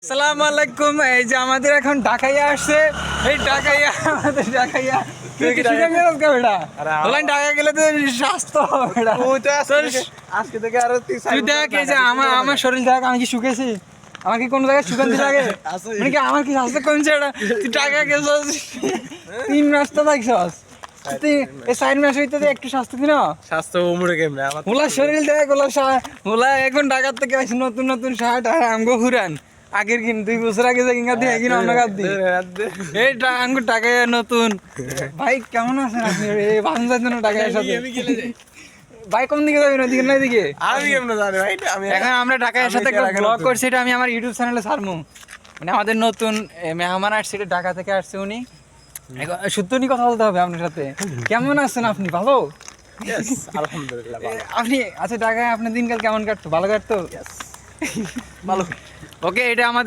আসসালামু আলাইকুম। এই যে আমাদের এখন ঢাকাইয়া আসছে, এই ঢাকাইয়া আমাদের ঢাকাইয়া ঢাকা গেলে তো স্বাস্থ্য আজকে থেকে আরো তুই দেখ, এই যে আমার শরীর দেখ, আমি কি শুকেছি? আমার কি কোনো জায়গায় শুকান্তি লাগে? মানে কি আমার কি স্বাস্থ্য কমছে? এটা তুই টাকা গেছস 3 মাস তো থাকছস, তুই এই 4 মাস হইতে একটু স্বাস্থ্য দিন। স্বাস্থ্য উমরে কেমনে আমার ওলা শরীর দেখ, ওলা এখন ঢাকার থেকে আসি নতুন নতুন শার্ট আর আমগো ঘুরান আগের কিন 2 বছর আগে যে কিনা দিয়ে কিনা অন্য কাপ দি এইটা আমগো টাকায় নতুন। ভাই কেমন আছেন আপনি? এই বাংলার জন্য টাকায় সাথে ভাই কোন দিকে যাবেন? ওদিকে না এদিকে? আমি কেমনে জানি ভাই? আমি এখন আমরা ঢাকায় সাথে একটা ব্লগ করছি, এটা আমি আমার ইউটিউব চ্যানেলে ছাড়মু। মানে আমাদের নতুন মেহমান আসছে, এটা ঢাকা থেকে আসছে উনি। সত্যি কথা বলতে হবে আপনার সাথে। কেমন আছেন আপনি? ভালো? Yes, আলহামদুলিল্লাহ ভালো। আপনি আচ্ছা, ঢাকায় আপনার দিনকাল কেমন কাটতো? ভালো কাটতো? ভালো। ওকে, এটা আমাদের